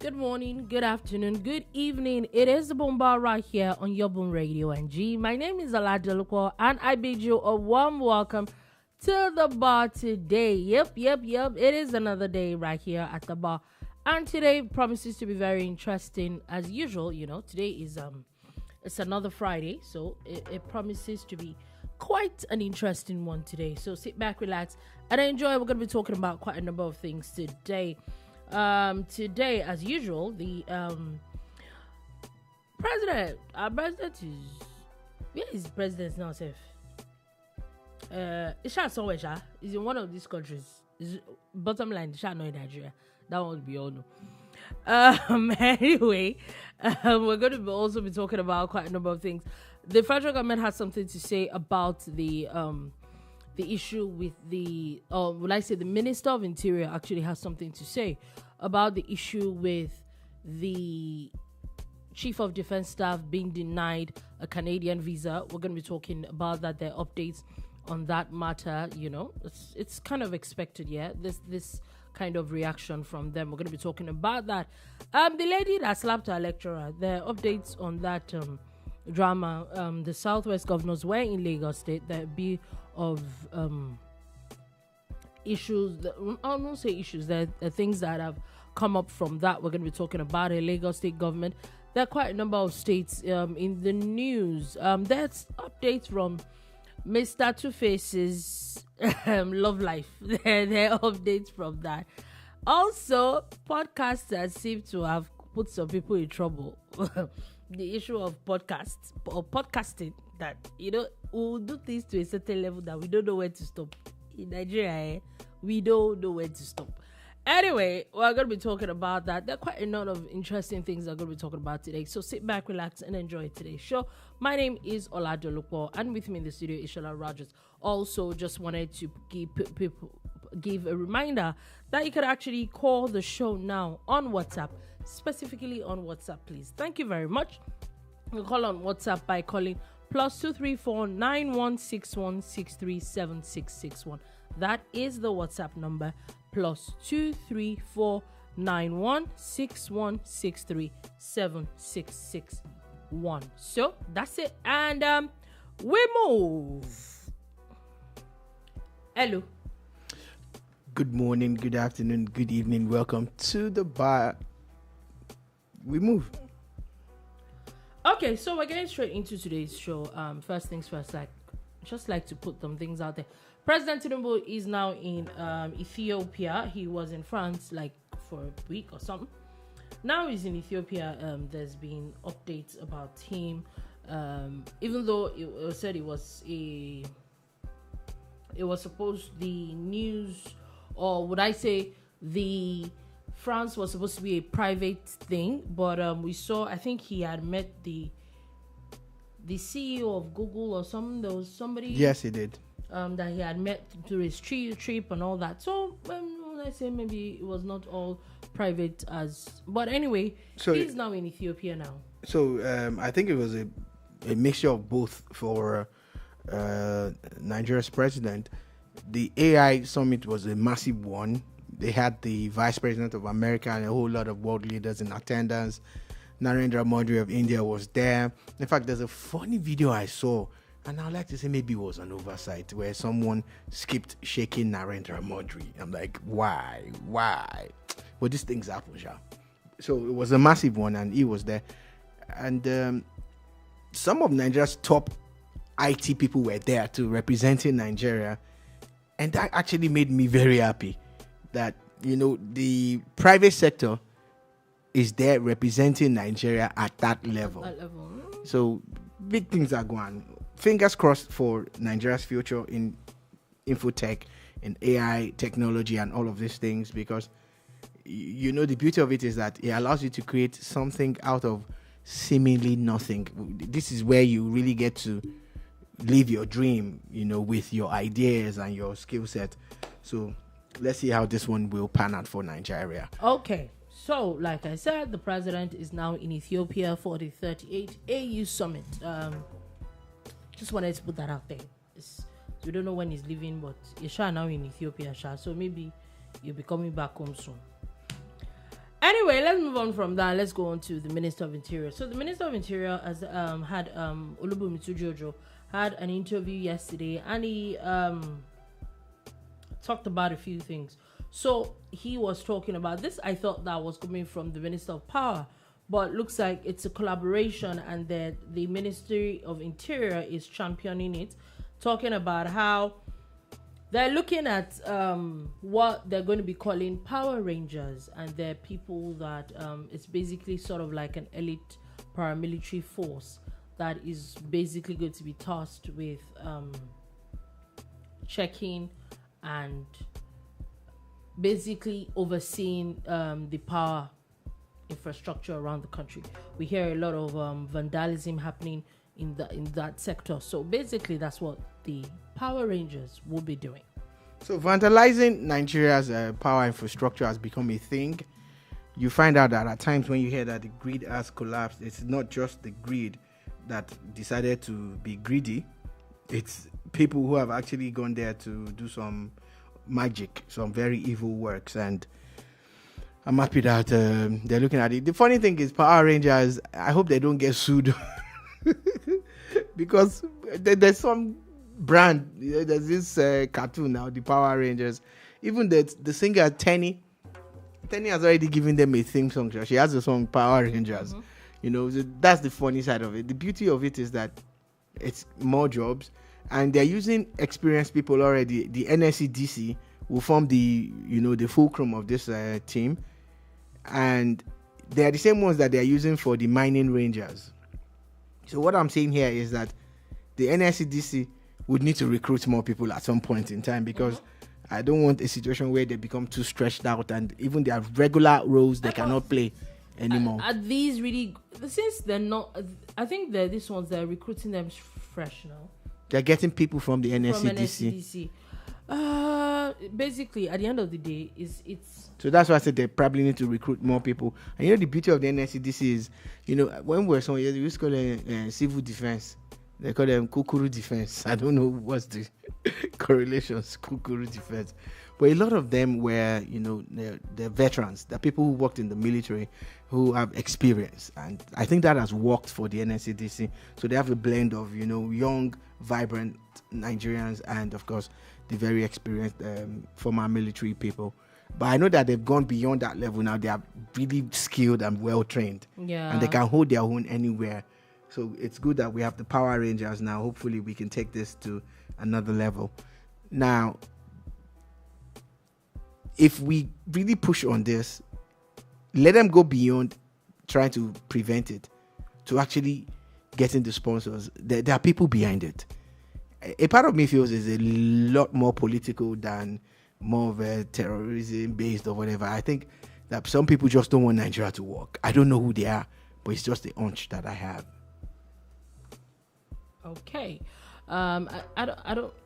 good morning, good afternoon, good evening. It is the Bomba right here on your Boom Radio NG. My name is Dolupo, and I bid you a warm welcome to the bar today. Yep. It is another day right here at the bar. And today promises to be very interesting as usual. You know, today is it's another Friday, so it promises to be quite an interesting one today. So sit back, relax, and enjoy. We're going to be talking about quite a number of things today. Today, as usual, the our president where is the president now, Seth? It's not somewhere, is in one of these countries. Bottom line, it's not in Nigeria. That one would be all no. Anyway, we're going to also be talking about quite a number of things. The federal government has something to say about the issue with the Minister of Interior actually has something to say about the issue with the Chief of Defense Staff being denied a Canadian visa. We're going to be talking about that. There are updates on that matter. You know, it's kind of expected, yeah. This kind of reaction from them. We're going to be talking about that. The lady that slapped her lecturer. There are updates on that drama. The Southwest governors were in Lagos State. There be of issues. I won't say issues. There are things that have come up from that. We're going to be talking about a Lagos State government. There are quite a number of states in the news. There's updates from Mr. Two Faces love life. There are updates from that. Also, podcasters seem to have put some people in trouble. The issue of podcasts or podcasting, that we'll do things to a certain level that we don't know where to stop. In Nigeria, we don't know where to stop. Anyway, we're going to be talking about that. There are quite a lot of interesting things we're going to be talking about today. So sit back, relax, and enjoy today's show. My name is Dolupo, and with me in the studio is Sola Rogers. Also, just wanted to give a reminder that you could actually call the show now on WhatsApp, specifically on WhatsApp, please. Thank you very much. You can call on WhatsApp by calling +234 9161 637661. That is the WhatsApp number, +234 9161 637661. So that's it, and we move. Hello. Good morning, good afternoon, good evening. Welcome to the bar. We move. Okay, so we're getting straight into today's show. First things first, just like to put some things out there. President Tinubu is now in Ethiopia. He was in France for a week or something. Now he's in Ethiopia. There's been updates about him. Even though it said it was supposed, the news, or would I say the France was supposed to be a private thing, but we saw, I think he had met the CEO of Google or something. There was somebody. Yes, he did. That he had met through his trip and all that. So I say maybe it was not all private but anyway, so he's now in Ethiopia now. So I think it was a mixture of both for Nigeria's president. The AI summit was a massive one. They had the Vice President of America and a whole lot of world leaders in attendance. Narendra Modi of India was there. In fact, there's a funny video I saw, and I'd like to say maybe it was an oversight, where someone skipped shaking Narendra Modi. I'm like, why? Well, these things happen, Sha. So it was a massive one, and he was there. And some of Nigeria's top IT people were there too, representing Nigeria. And that actually made me very happy that, the private sector is there representing Nigeria at that level. So big things are going. Fingers crossed for Nigeria's future in infotech and AI technology and all of these things, because the beauty of it is that it allows you to create something out of seemingly nothing. This is where you really get to live your dream, with your ideas and your skill set. So let's see how this one will pan out for Nigeria. Okay. So, like I said, the president is now in Ethiopia for the 38th AU Summit. Just wanted to put that out there. We don't know when he's leaving, but he's now in Ethiopia. So maybe he'll be coming back home soon. Anyway, let's move on from that. Let's go on to the Minister of Interior. So the Minister of Interior has had Olubunmi Jojo had an interview yesterday, and he talked about a few things. So he was talking about this. I thought that was coming from the Minister of Power, but looks like it's a collaboration, and that the Ministry of Interior is championing it, talking about how they're looking at what they're going to be calling Power Rangers, and they're people that it's basically sort of like an elite paramilitary force that is basically going to be tasked with checking and basically overseeing the power infrastructure around the country. We hear a lot of vandalism happening in that sector. So basically, that's what the Power Rangers will be doing. So vandalizing Nigeria's power infrastructure has become a thing. You find out that at times when you hear that the grid has collapsed, it's not just the grid that decided to be greedy. It's people who have actually gone there to do some magic, some very evil works, and I'm happy that they're looking at it. The funny thing is, Power Rangers, I hope they don't get sued because there's some brand, there's this cartoon now, the Power Rangers. Even the singer Tenny has already given them a theme song. She has the song Power Rangers. Mm-hmm. You know, so that's the funny side of it. The beauty of it is that it's more jobs, and they're using experienced people already. The NSCDC will form the fulcrum of this team, and they are the same ones that they are using for the mining rangers. So what I'm saying here is that the NSCDC would need to recruit more people at some point in time, because I don't want a situation where they become too stretched out and even their regular roles they cannot play anymore. Are these really, since they're not, I think these ones, they're recruiting them fresh now. They're getting people from the NSCDC. Basically, at the end of the day, it's. So that's why I said they probably need to recruit more people. And the beauty of the NSCDC is, when we were so young, we used to call it civil defense. They call them kukuru defense. I don't know what's the correlations, kukuru defense. But a lot of them were, they're veterans. They're people who worked in the military, who have experience. And I think that has worked for the NSCDC. So they have a blend of, young, vibrant Nigerians and, of course, the very experienced former military people. But I know that they've gone beyond that level now. They are really skilled and well-trained. Yeah. And they can hold their own anywhere. So it's good that we have the Power Rangers now. Hopefully we can take this to another level. Now, if we really push on this, let them go beyond trying to prevent it to actually getting the sponsors. There are people behind it. A part of me feels it's a lot more political than more of a terrorism based or whatever. I think that some people just don't want Nigeria to work. I don't know who they are, but it's just the hunch that I have. Okay. I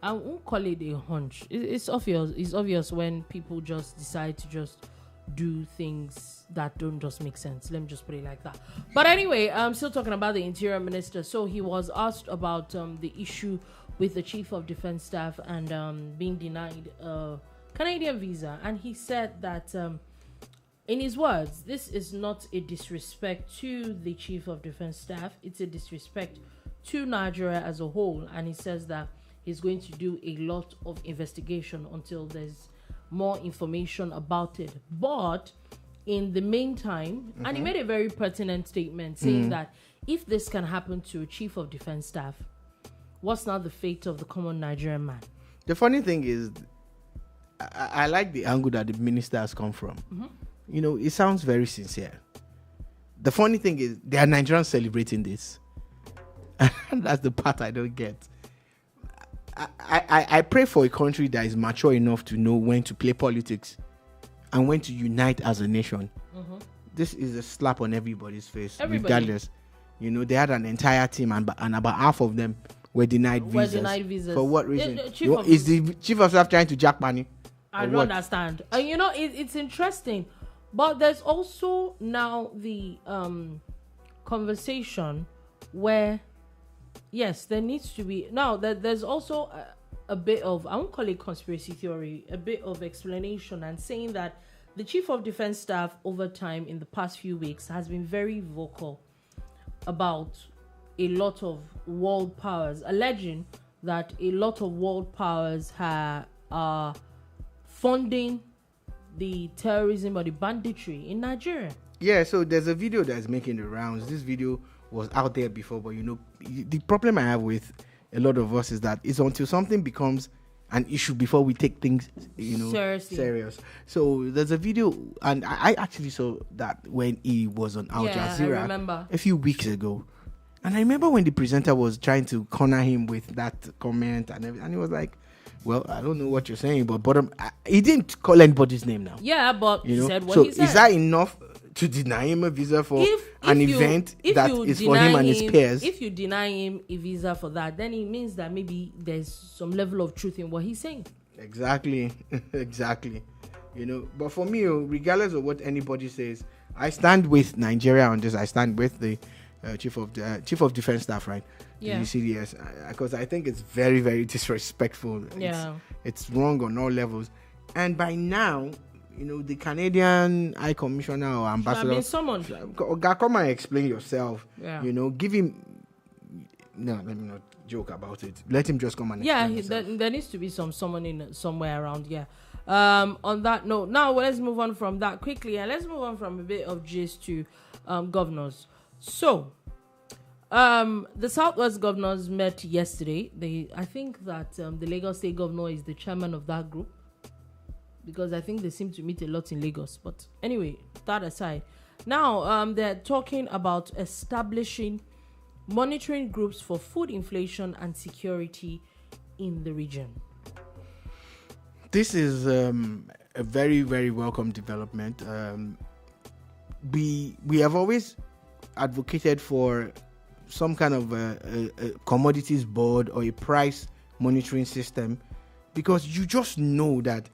won't call it a hunch. It's obvious. It's obvious when people just decide to just do things that don't just make sense. Let me just put it like that. But anyway, I'm still talking about the Interior Minister. So he was asked about the issue with the Chief of Defense Staff and being denied a Canadian visa, and he said that in his words, this is not a disrespect to the Chief of Defense Staff. It's a disrespect to Nigeria as a whole, and he says that he's going to do a lot of investigation until there's more information about it. But in the meantime, and he made a very pertinent statement saying that if this can happen to a Chief of Defense Staff, what's not the fate of the common Nigerian man? The funny thing is, I like the angle that the minister has come from. It sounds very sincere. The funny thing is, there are Nigerians celebrating this. And that's the part I don't get. I pray for a country that is mature enough to know when to play politics and when to unite as a nation. This is a slap on everybody's face, regardless. They had an entire team and about half of them were denied visas. For what reason? Is the chief of staff trying to jack money? I don't understand. It's interesting. But there's also now the conversation where, yes, there needs to be... Now, there's also a bit of, I won't call it conspiracy theory, a bit of explanation and saying that The Chief of Defense Staff, over time in the past few weeks, has been very vocal about a lot of world powers, alleging that a lot of world powers are funding the terrorism or the banditry in Nigeria. Yeah, so there's a video that's making the rounds. This video was out there before, but the problem I have with a lot of us is that it's until something becomes an issue before we take things, serious. So there's a video, and I actually saw that when he was on Al Jazeera a few weeks ago. And I remember when the presenter was trying to corner him with that comment and everything, and he was like, well, I don't know what you're saying, but he didn't call anybody's name now. Yeah, but he said what he said. So is that enough to deny him a visa for an event that is for him and his peers? If you deny him a visa for that, then it means that maybe there's some level of truth in what he's saying. Exactly. But for me, regardless of what anybody says, I stand with Nigeria on this. I stand with the Chief of Defense Staff, right? Yeah. The UCDS, because I think it's very, very disrespectful. Yeah. It's wrong on all levels. And by now, the Canadian High Commissioner or Ambassador, come and explain yourself. Yeah. Give him. No, let me not joke about it. Let him just come and explain himself. There needs to be someone in somewhere around. Yeah. On that note, now let's move on from that quickly, and let's move on from a bit of gist to governors. So, the Southwest governors met yesterday. I think that the Lagos State governor is the chairman of that group, because I think they seem to meet a lot in Lagos. But anyway, that aside, now they're talking about establishing monitoring groups for food inflation and security in the region. This is a very, very welcome development. We have always advocated for some kind of a commodities board or a price monitoring system, because you just know that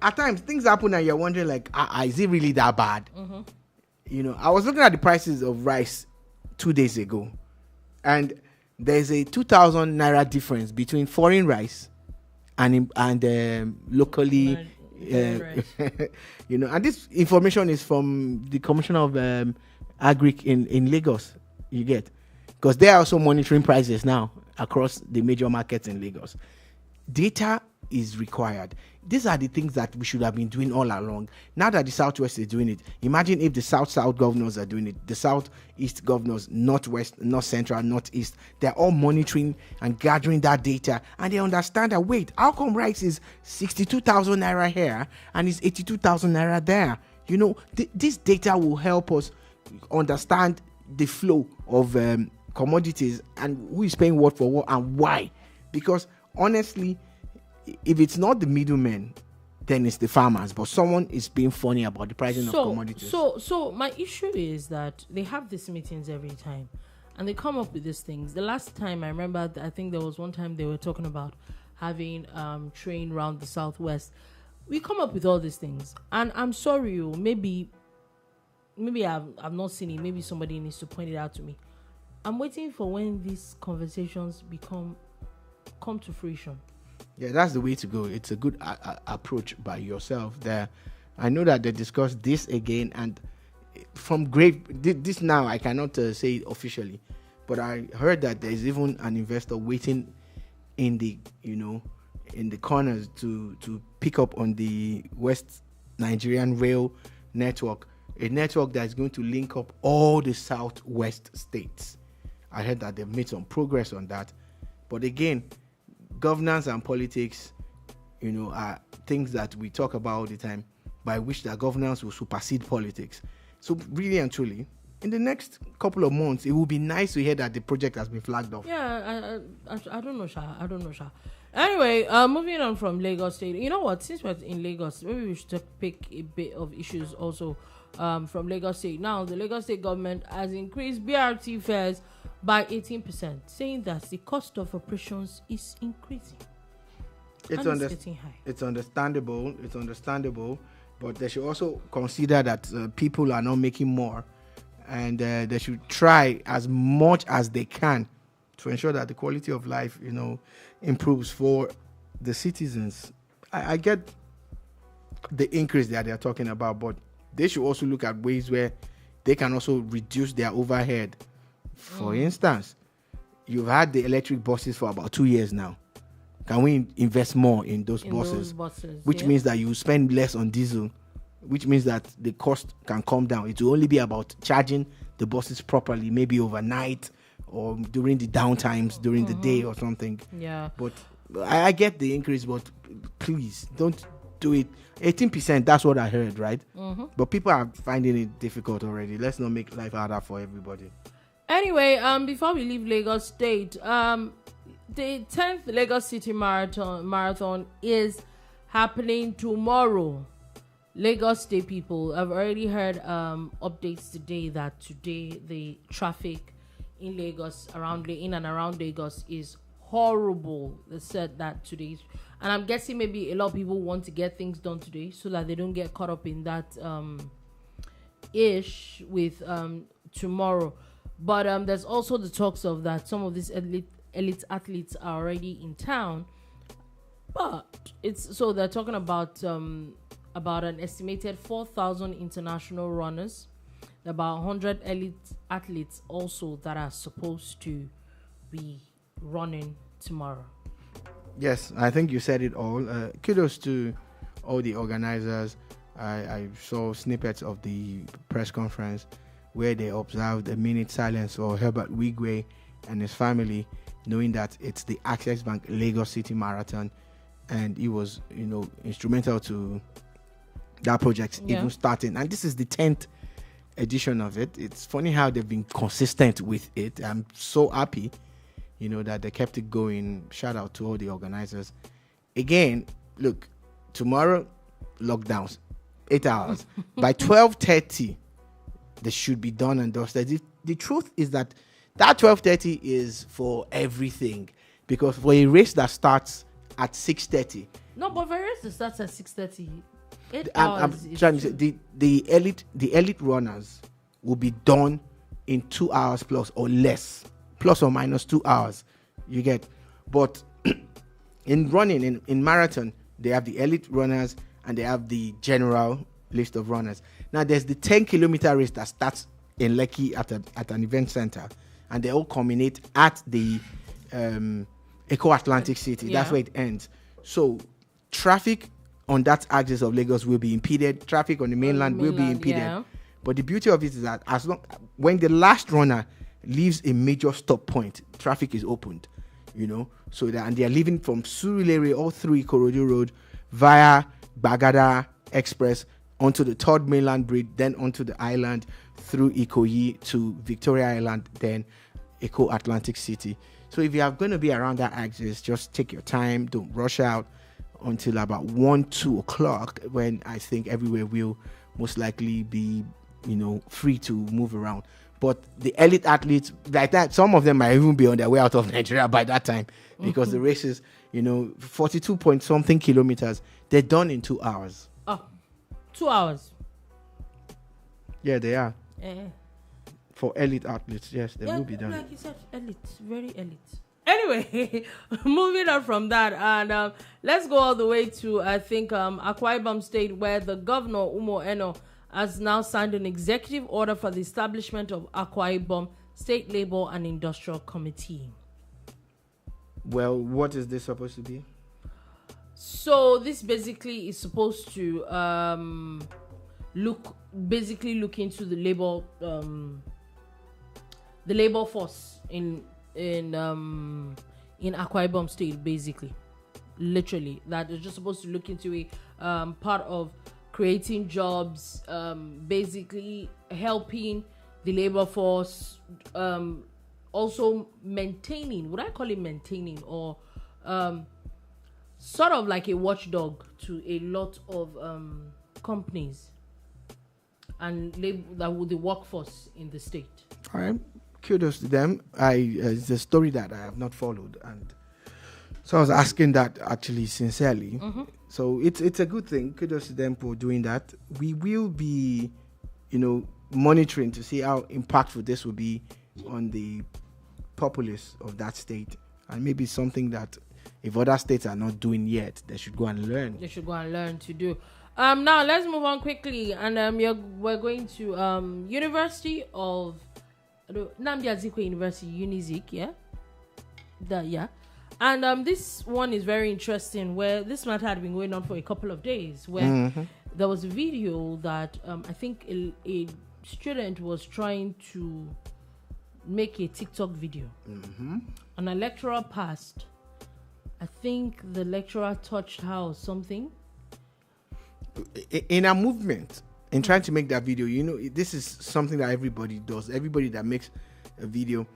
at times things happen and you're wondering, like, is it really that bad? Mm-hmm. I was looking at the prices of rice 2 days ago, and there's a 2,000 naira difference between foreign rice and locally, and this information is from the Commissioner of Agric in Lagos. You get, because they are also monitoring prices now across the major markets in Lagos. Data is required. These are the things that we should have been doing all along. Now that the Southwest is doing it, imagine if the South governors are doing it, the Southeast governors, Northwest, North Central, Northeast, they're all monitoring and gathering that data, and they understand that, wait, how come rice is 62,000 naira here and it's 82,000 naira there? This data will help us understand the flow of commodities and who is paying what for what and why. Because honestly, if it's not the middlemen, then it's the farmers. But someone is being funny about the pricing of commodities. So my issue is that they have these meetings every time, and they come up with these things. The last time I remember, I think there was one time they were talking about having train around the Southwest. We come up with all these things, and I'm sorry, maybe I've not seen it. Maybe somebody needs to point it out to me. I'm waiting for when these conversations come to fruition. Yeah, that's the way to go. It's a good approach by yourself there. I know that they discussed this again, and from this now I cannot say it officially, but I heard that there is even an investor waiting in the corners to pick up on the West Nigerian rail network, a network that is going to link up all the Southwest states. I heard that they've made some progress on that, but again, governance and politics, are things that we talk about all the time, by which that governance will supersede politics. So really and truly, in the next couple of months, it will be nice to hear that the project has been flagged off. Yeah, I don't know, Sha. Anyway, moving on from Lagos State. You know what? Since we're in Lagos, maybe we should pick a bit of issues also from Lagos State. Now, the Lagos State government has increased BRT fares by 18%, saying that the cost of operations is increasing. It's getting high. It's understandable, but they should also consider that people are not making more, and they should try as much as they can to ensure that the quality of life, improves for the citizens. I get the increase that they're talking about, but they should also look at ways where they can also reduce their overhead. For instance, you've had the electric buses for about 2 years now. Can we invest more in those buses? Which means that you spend less on diesel, which means that the cost can come down. It will only be about charging the buses properly, maybe overnight or during the downtimes, during the day or something. Yeah. But I get the increase, but please don't do it. 18%, that's what I heard, right? But people are finding it difficult already. Let's not make life harder for everybody. Anyway, before we leave Lagos State, the 10th Lagos City Marathon is happening tomorrow. Lagos State people, I've already heard updates today that today the traffic in Lagos, in and around Lagos, is horrible. They said that today, and I'm guessing maybe a lot of people want to get things done today so that they don't get caught up in that ish with tomorrow. But there's also the talks of that some of these elite athletes are already in town, but they're talking about an estimated 4,000 international runners, about 100 elite athletes also that are supposed to be running tomorrow. Yes, I think you said it all. Kudos to all the organizers. I saw snippets of the press conference where they observed a minute silence for Herbert Wigwe and his family, knowing that it's the Access Bank Lagos City Marathon, and he was, instrumental to that project even starting. And this is the 10th edition of it. It's funny how they've been consistent with it. I'm so happy, that they kept it going. Shout out to all the organizers. Again, look, tomorrow, lockdowns, 8 hours. By 12:30, they should be done and dusted. The truth is that 12:30 is for everything, because for a race that starts at 6:30. No, but for a race that starts at 6:30, I'm trying to say the elite runners will be done in 2 hours plus or less, plus or minus 2 hours. You get, but in running in marathon, they have the elite runners and they have the general list of runners. Now there's the 10-kilometer race that starts in Lekki at an event center, and they all culminate at the Eco Atlantic City. That's where it ends. So traffic on that axis of Lagos will be impeded. Traffic on the mainland will be impeded. Yeah. But the beauty of it is that when the last runner leaves a major stop point, traffic is opened. So that, and they are leaving from Surulere all through Ikorodu Road via Bagada Express onto the third mainland bridge, then onto the island through Ikoyi to Victoria Island, then Eco Atlantic City. So if you are going to be around that axis, just take your time, don't rush out until about 1-2 o'clock, when I think everywhere will most likely be free to move around. But the elite athletes like that, some of them might even be on their way out of Nigeria by that time, because the races, 42 point something kilometers, they're done in 2 hours. 2 hours. Yeah, they are. For elite athletes, yes, they will be done. Like you said, elite, very elite. Anyway, moving on from that, and let's go all the way to, I think, Akwa Ibom State, where the governor, Umo Eno, has now signed an executive order for the establishment of Akwa Ibom State Labour and Industrial Committee. Well, what is this supposed to be? So this basically is supposed to look into the labor force in Akwa Ibom State, basically, literally. That is just supposed to look into a part of creating jobs, basically helping the labor force, also maintaining, would I call it maintaining, or sort of like a watchdog to a lot of companies and the workforce in the state. All right, kudos to them. It's a story that I have not followed, and so I was asking that actually sincerely. So it's a good thing. Kudos to them for doing that. We will be, monitoring to see how impactful this will be on the populace of that state, and maybe something that if other states are not doing yet, they should go and learn. They should go and learn to do. Now let's move on quickly, and we're going to University of Nnamdi Azikiwe University, UNIZIK, yeah. And this one is very interesting, where this matter had been going on for a couple of days, where there was a video that I think a student was trying to make a TikTok video, and a lecturer passed. I think the lecturer touched her or something. In a movement, in trying to make that video, this is something that everybody does. Everybody that makes a video,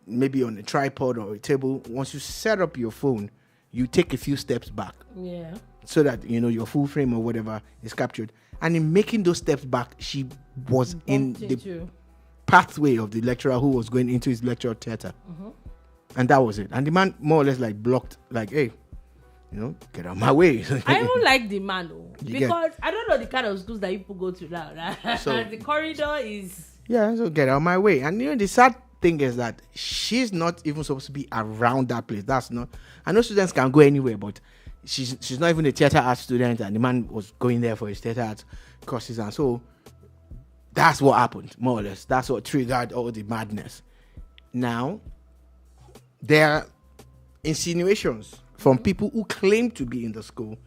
maybe on a tripod or a table, once you set up your phone, you take a few steps back. Yeah. So that, your full frame or whatever is captured. And in making those steps back, she was in the pathway of the lecturer who was going into his lecture theater. And that was it. And the man more or less like blocked, like, hey, get out of my way. I don't like the man, though, because I don't know the kind of schools that people go to now. So, the corridor is... Yeah, so get out of my way. And, the sad thing is that she's not even supposed to be around that place. That's not... I know students can go anywhere, but she's not even a theater art student, and the man was going there for his theater art courses. And so, that's what happened, more or less. That's what triggered all the madness. Now, there are insinuations from people who claim to be in the school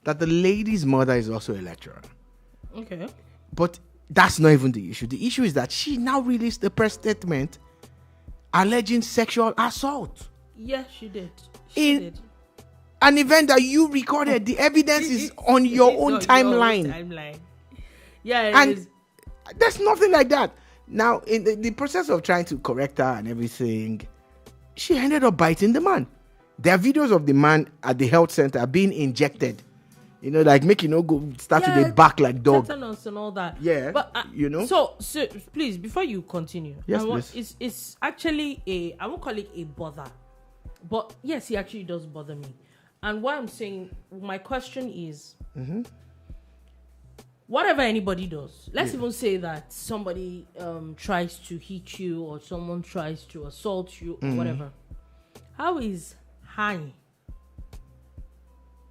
that the lady's mother is also a lecturer. Okay. But that's not even the issue. The issue is that she now released a press statement alleging sexual assault. Yes, she did. She did. An event that you recorded. The evidence is on your own timeline. Yeah, it is. There's nothing like that. Now, in the process of trying to correct her and everything, she ended up biting the man. There are videos of the man at the health center being injected. Like make go start to the back like dog. Tetanus and all that. Yeah. But So please, before you continue, yes, please. It's actually I won't call it a bother, but yes, it actually does bother me. And what I'm saying, my question is, whatever anybody does, let's even say that somebody tries to hit you or someone tries to assault you or whatever. How is high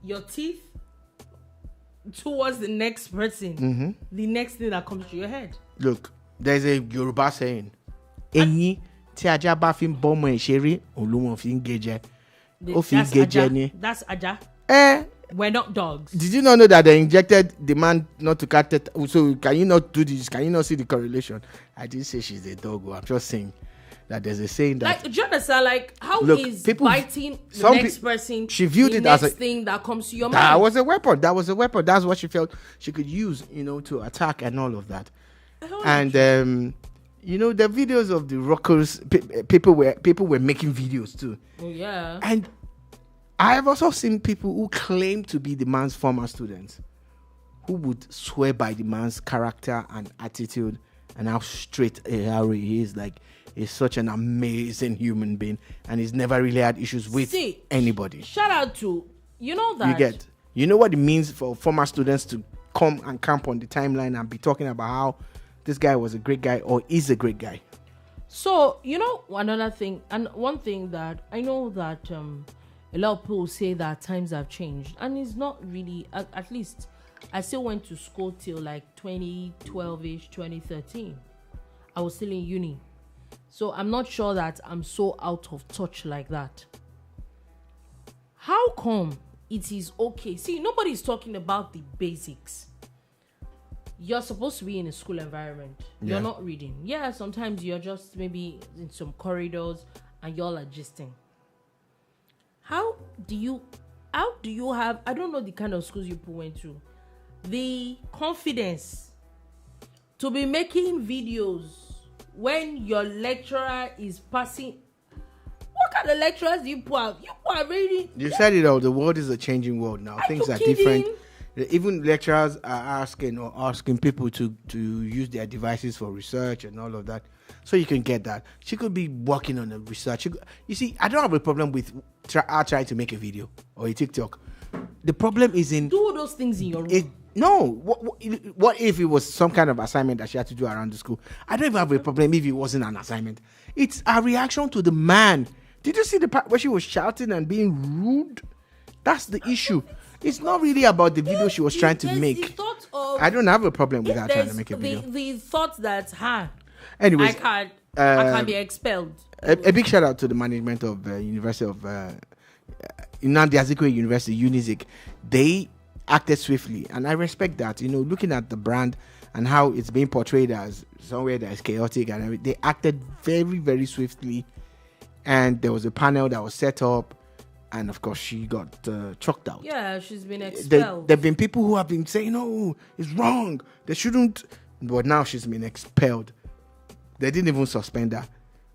your teeth towards the next person, the next thing that comes to your head? Look, there's a Yoruba saying, "Ẹyin tí ajá bá fi ń bọ́mọ ẹ̀ ṣeré, òun ló mọ̀ fi ń gé jẹ." That's aja. We're not dogs. Did you not know that they injected the man not to cut it? So can you not do this? Can you not see the correlation? I didn't say she's a dog. I'm just saying that there's a saying that. Like, do you understand? Like, how is biting the next person? She viewed it as a thing that comes to your mind. That was a weapon. That's what she felt she could use, to attack and all of that. And the videos of the rockers, people were making videos too. Oh yeah. And I have also seen people who claim to be the man's former students, who would swear by the man's character and attitude and how straight he is. Like, he's such an amazing human being, and he's never really had issues with anybody. Shout out to that. You know what it means for former students to come and camp on the timeline and be talking about how this guy was a great guy or is a great guy. So another thing, and one thing that I know that a lot of people say that times have changed, and it's not really. At least I still went to school till like 2012ish, 2013. I was still in uni, so I'm not sure that I'm so out of touch like that. How come it is okay? See, nobody's talking about the basics. You're supposed to be in a school environment. You're not reading. Yeah, sometimes you're just maybe in some corridors and you're like gisting. How do you have, I don't know the kind of schools you went to, the confidence to be making videos when your lecturer is passing? What kind of lecturers do you put out? You put out really... You said it all. The world is a changing world now. Things are different. Even lecturers are asking people to use their devices for research and all of that. So you can get that. She could be working on a research. You see, I don't have a problem with trying to make a video or a TikTok. The problem is in... Do those things in your room. No. What if it was some kind of assignment that she had to do around the school? I don't even have a problem if it wasn't an assignment. It's a reaction to the man. Did you see the part where she was shouting and being rude? That's the issue. It's not really about the video she was trying to There's make. the thought of, I don't have a problem with her trying to there's make a video. the thought that, Anyways, I can't be expelled. a big shout out to the management of University of Nnamdi Azikiwe University, UNIZIK. They acted swiftly, and I respect that. Looking at the brand and how it's being portrayed as somewhere that is chaotic and everything, they acted very, very swiftly. And there was a panel that was set up, and of course she got chucked out. Yeah, she's been expelled. There have been people who have been saying, "No, it's wrong. They shouldn't." But now she's been expelled. They didn't even suspend her.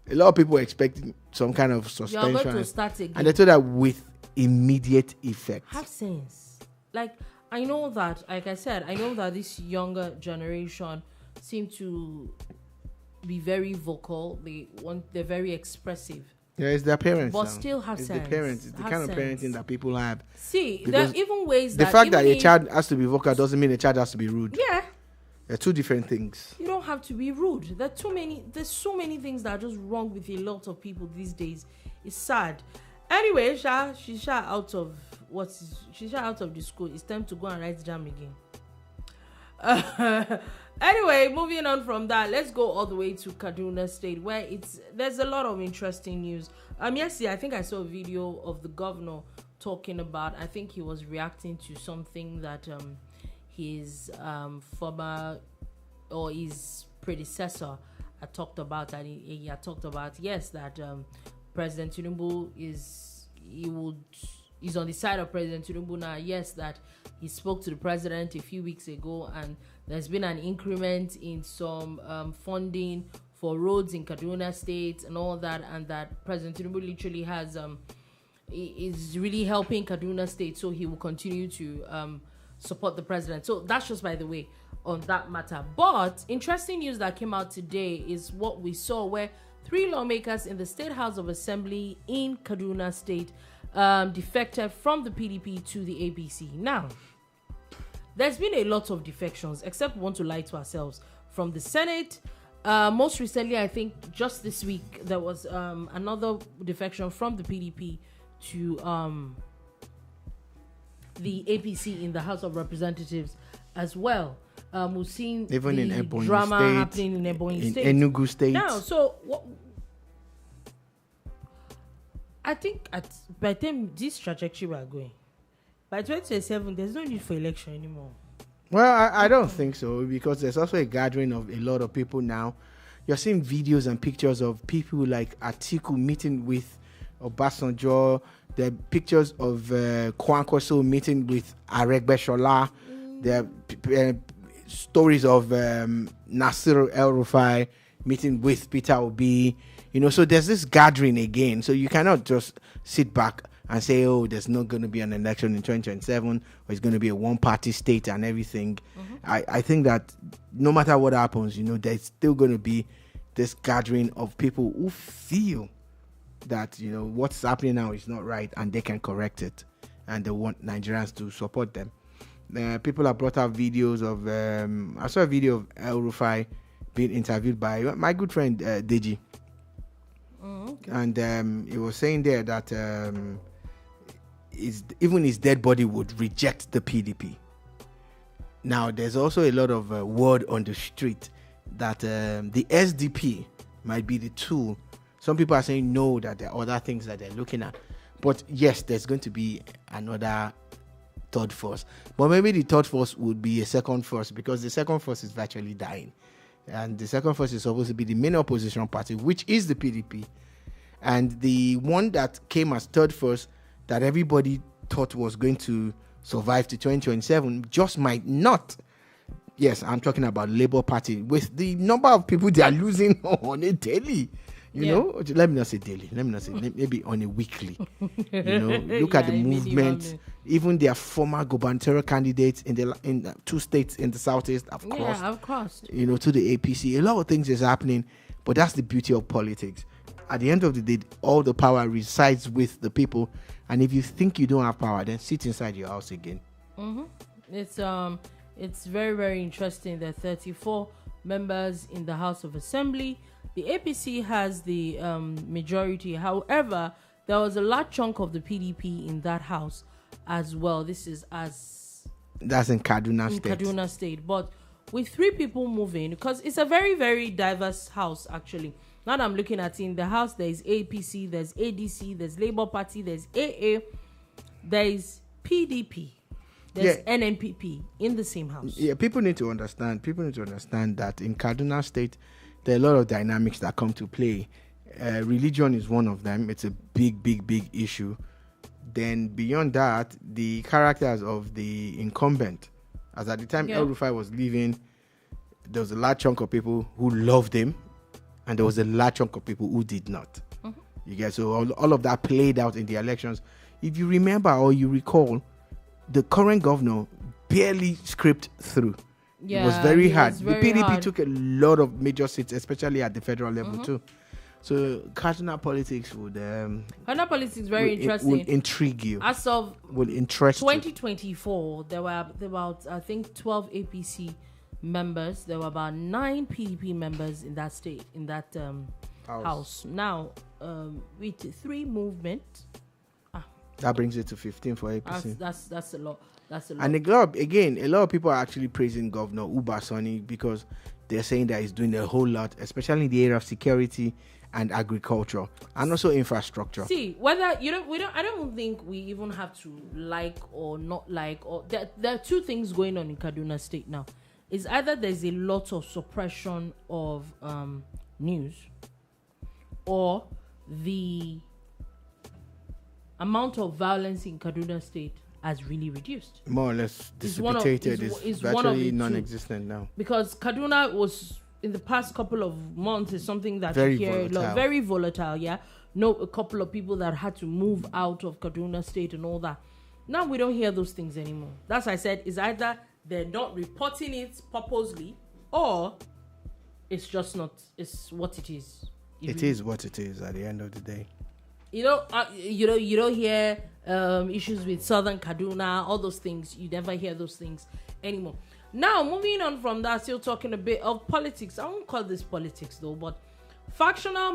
A lot of people were expecting some kind of suspension. You're going to start again. And they told her with immediate effect. Have sense. Like, I know that, like I said, I know that this younger generation seem to be very vocal. They're very expressive. Yeah, it's their parents. But now. still have it's sense. The parents. It's the Have kind of sense. parenting that people have. See, there are even ways the that... fact that a if- child has to be vocal doesn't mean a child has to be rude. Yeah. They're two different things. You don't have to be rude. There's so many things that are just wrong with a lot of people these days. It's sad. Anyway, she's out of the school. It's time to go and write jam again. Anyway, moving on from that, let's go all the way to Kaduna State, where there's a lot of interesting news. Yesterday, I think I saw a video of the governor talking about, I think he was reacting to something that his former or his predecessor had talked about, and he had talked about, yes, that President Tinubu is on the side of President Tinubu now. Yes, that he spoke to the president a few weeks ago, and there's been an increment in some funding for roads in Kaduna State and all that, and that President Tinubu literally is really helping Kaduna State, so he will continue to support the president. So that's just by the way on that matter. But interesting news that came out today is what we saw, where 3 lawmakers in the State House of Assembly in Kaduna State defected from the PDP to the APC. Now, there's been a lot of defections, except we want to lie to ourselves, from the Senate. Most recently, I think just this week, there was another defection from the PDP to the APC in the House of Representatives as well. We've seen even the in Ebonyi drama State, happening in Ebonyi State. In Enugu State. Now, so I think by the time this trajectory we are going, by 2027, there's no need for election anymore. Well, I don't think so, because there's also a gathering of a lot of people now. You're seeing videos and pictures of people like Atiku meeting with Obasanjo. There are pictures of Kwankwaso meeting with Aregbesola. There are stories of Nasir El-Rufai meeting with Peter Obi. So there's this gathering again. So you cannot just sit back and say, oh, there's not going to be an election in 2027, or it's going to be a one-party state and everything. I think that no matter what happens, there's still going to be this gathering of people who feel that, what's happening now is not right, and they can correct it, and they want Nigerians to support them. People have brought out videos of, I saw a video of El-Rufai being interviewed by my good friend Deji. Okay. And he was saying there that even his dead body would reject the PDP. Now, there's also a lot of word on the street that the SDP might be the tool. Some people are saying no, that there are other things that they're looking at. But yes, there's going to be another third force. But maybe the third force would be a second force, because the second force is virtually dying. And the second force is supposed to be the main opposition party, which is the PDP. And the one that came as third force that everybody thought was going to survive to 2027 just might not. Yes, I'm talking about Labour Party. With the number of people they are losing on a daily, let me not say daily. Let me not say maybe on a weekly. Look at the movement. Even their former gubernatorial candidates in 2 states in the southeast have crossed. To the APC. A lot of things is happening, but that's the beauty of politics. At the end of the day, all the power resides with the people. And if you think you don't have power, then sit inside your house again. It's very, very interesting. There are 34 members in the House of Assembly. The APC has the majority. However, there was a large chunk of the PDP in that house. as well. This is That's in Kaduna State. Kaduna State. But with 3 people moving, because it's a very, very diverse house, actually. Now that I'm looking at it, in the house, there's APC, there's ADC, there's Labour Party, there's AA, there's PDP, there's NNPP in the same house. Yeah, people need to understand that in Kaduna State, there are a lot of dynamics that come to play. Religion is one of them. It's a big issue. Then beyond that, the characters of the incumbent, as at the time El Rufai was leaving, there was a large chunk of people who loved him, and there was a large chunk of people who did not. Mm-hmm. You get, so all of that played out in the elections. If you remember or you recall, the current governor barely scraped through. Yeah, it was very hard. The PDP took a lot of major seats, especially at the federal level too. So Kaduna politics would Kaduna politics very interesting. Would intrigue you. As of would interest 2024, there were about I think 12 APC members. There were about 9 PDP members in that state, in that house. Now, with 3 movement, that brings it to 15 for APC. That's a lot. That's a lot. And a lot of people are actually praising Governor Uba Sani because they're saying that he's doing a whole lot, especially in the area of security and agriculture and also infrastructure. See, whether I don't think we even have to like or not like, or there are 2 things going on in Kaduna State now. It's either there's a lot of suppression of news, or the amount of violence in Kaduna State has really reduced. More or less dissipated. It's virtually non-existent now. Because Kaduna was, in the past couple of months, is something that very you hear volatile. a lot, very volatile, yeah. A couple of people that had to move out of Kaduna State and all that. Now we don't hear those things anymore. That's why I said, it's either they're not reporting it purposely, or it's just not, it's what it is. It is what it is at the end of the day. You don't hear issues with Southern Kaduna, all those things. You never hear those things anymore. Now, moving on from that, still talking a bit of politics. I won't call this politics though, but factional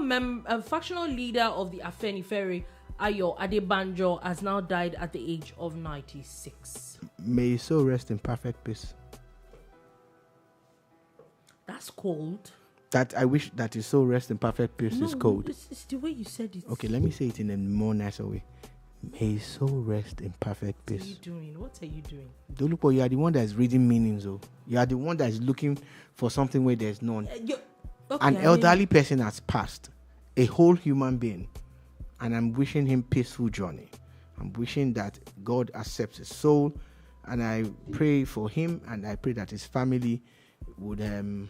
leader of the Afenifere, Ayo Adebanjo, has now died at the age of 96. May his soul rest in perfect peace. That's cold. That I wish that his soul rest in perfect peace is cold. It's the way you said it. Okay, let me say it in a more nicer way. May his soul rest in perfect peace. What are you doing? Dolupo, you are the one that is reading meanings, though. You are the one that is looking for something where there's none. An elderly person has passed, a whole human being, and I'm wishing him peaceful journey. I'm wishing that God accepts his soul, and I pray for him, and I pray that his family would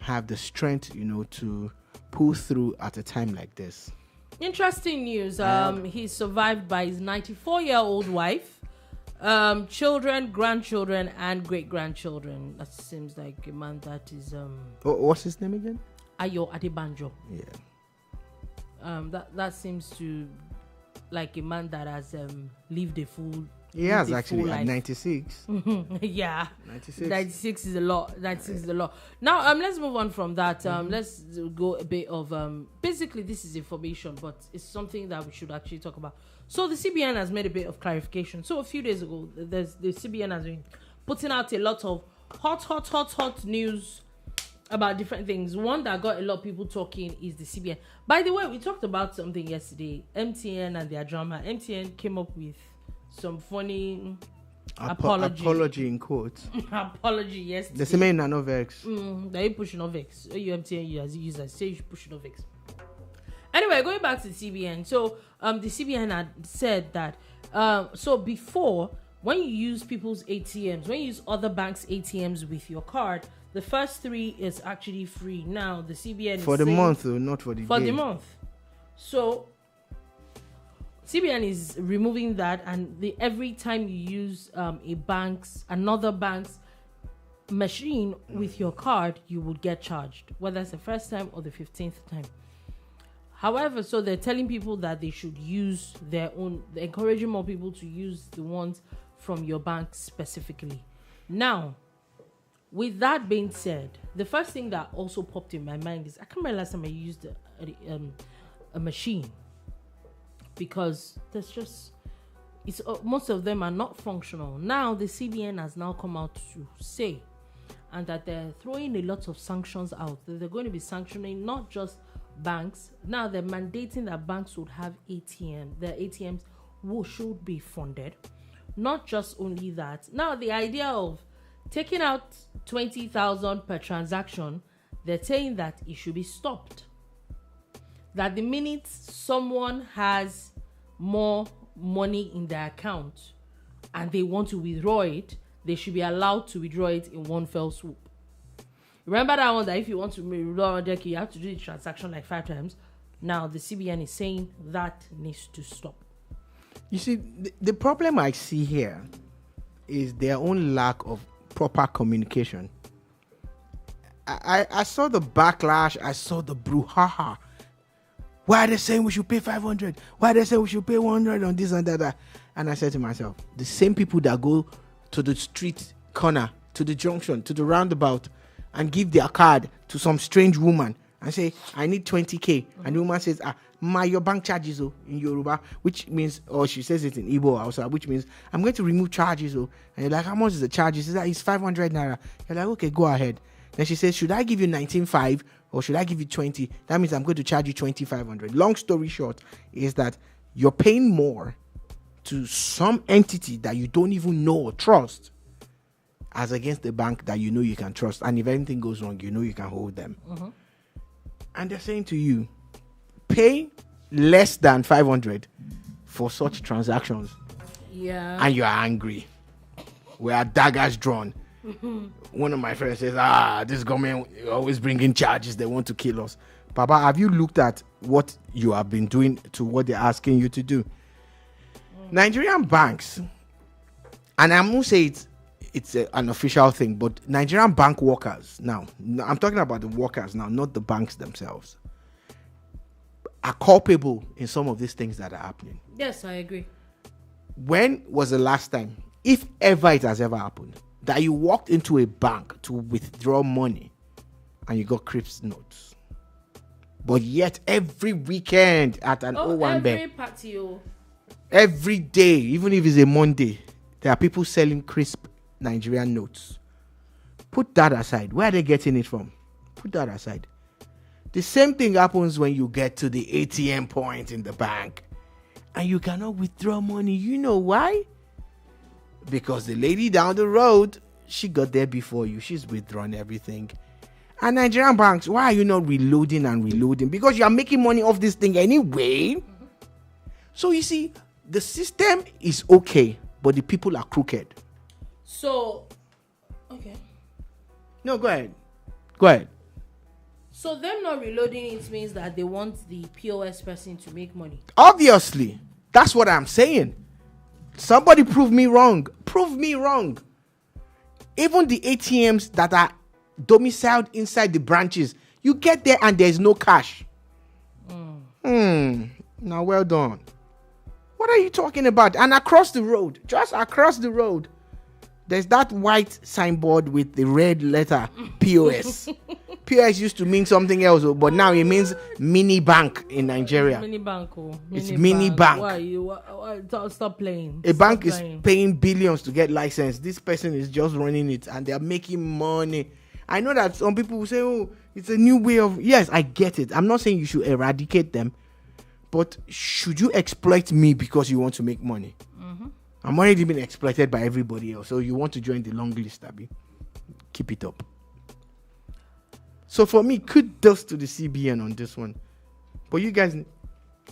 have the strength, to pull through at a time like this. Interesting news. He's survived by his 94-year-old wife, children, grandchildren, and great-grandchildren. That seems like a man that is... what's his name again? Ayo Adebanjo. Yeah. That seems to like a man that has lived a full... He has actually at 96. Yeah. 96. 96 is a lot. 96 is a lot. Now, let's move on from that. Let's go a bit of... basically, this is information, but it's something that we should actually talk about. So, the CBN has made a bit of clarification. So, a few days ago, the CBN has been putting out a lot of hot news about different things. One that got a lot of people talking is the CBN. By the way, we talked about something yesterday. MTN and their drama. MTN came up with some funny apology in quotes. Apology yesterday. The same na no vex. They pushing no vex. You MTN, you as a user, say you pushing no vex. Anyway, going back to the CBN. So, the CBN had said that so before, when you use people's ATMs, when you use other banks' ATMs with your card, the first 3 is actually free. Now the CBN for the month, though, not for the for day. the month. So CBN is removing that, and every time you use another bank's machine with your card, you would get charged, whether it's the first time or the 15th time. However, so they're telling people that they should use their own, they're encouraging more people to use the ones from your bank specifically. Now, with that being said, the first thing that also popped in my mind is, I can't remember last time I used a machine, because there's just most of them are not functional. Now the CBN has now come out to say, and that they're throwing a lot of sanctions out. That they're going to be sanctioning not just banks. Now they're mandating that banks would have ATM. Their ATMs should be funded. Not just only that. Now the idea of taking out 20,000 per transaction, they're saying that it should be stopped. That the minute someone has more money in their account and they want to withdraw it, they should be allowed to withdraw it in one fell swoop. Remember that one, that if you want to withdraw 100K, you have to do the transaction like 5 times. Now the CBN is saying that needs to stop. You see, the problem I see here is their own lack of proper communication. I saw the backlash. I saw the brouhaha. Why are they saying we should pay 500? Why are they saying we should pay 100 on this and that? And I said to myself, the same people that go to the street corner, to the junction, to the roundabout, and give their card to some strange woman and say, I need 20K. And the woman says, your bank charges in Yoruba, which means, or she says it in Igbo also, which means, I'm going to remove charges. And you're like, how much is the charges? She says, it's 500 naira. You're like, okay, go ahead. Then she says, should I give you 19.5 or should I give you 20? That means I'm going to charge you 2,500. Long story short is that you're paying more to some entity that you don't even know or trust as against the bank that you know you can trust. And if anything goes wrong, you know you can hold them. And they're saying to you, pay less than 500 for such transactions. Yeah. And you're angry. We are daggers drawn. One of my friends says, this government always bringing charges. They want to kill us. Papa, have you looked at what you have been doing to what they're asking you to do? Nigerian banks, and I'm going to say it's an official thing, but Nigerian bank workers, now, I'm talking about the workers now, not the banks themselves, are culpable in some of these things that are happening. Yes, I agree. When was the last time, if ever it has ever happened, that you walked into a bank to withdraw money and you got Crips notes? But yet every weekend at an O1 bank, every day, even if it's a Monday, there are people selling crisp Nigerian notes. Put that aside. Where are they getting it from? Put that aside. The same thing happens when you get to the ATM point in the bank and you cannot withdraw money. You know why? Because the lady down the road, she got there before you. She's withdrawn everything. And Nigerian banks, why are you not reloading and reloading? Because you are making money off this thing anyway. So you see, the system is okay, but the people are crooked. So, okay. No, go ahead. Go ahead. So them not reloading it means that they want the POS person to make money. Obviously. That's what I'm saying. Somebody prove me wrong. Prove me wrong. Even the ATMs that are domiciled inside the branches, you get there and there's no cash. Now, well done. What are you talking about? And across the road, just across the road, there's that white signboard with the red letter POS. POS used to mean something else, but now it means mini bank in Nigeria. Mini bank. It's mini bank. Why stop playing? A bank is paying billions to get licensed. This person is just running it and they're making money. I know that some people will say, oh, it's a new way of... Yes, I get it. I'm not saying you should eradicate them. But should you exploit me because you want to make money? I'm already being exploited by everybody else. So you want to join the long list, Abby? Keep it up. So for me, kudos to the CBN on this one. But you guys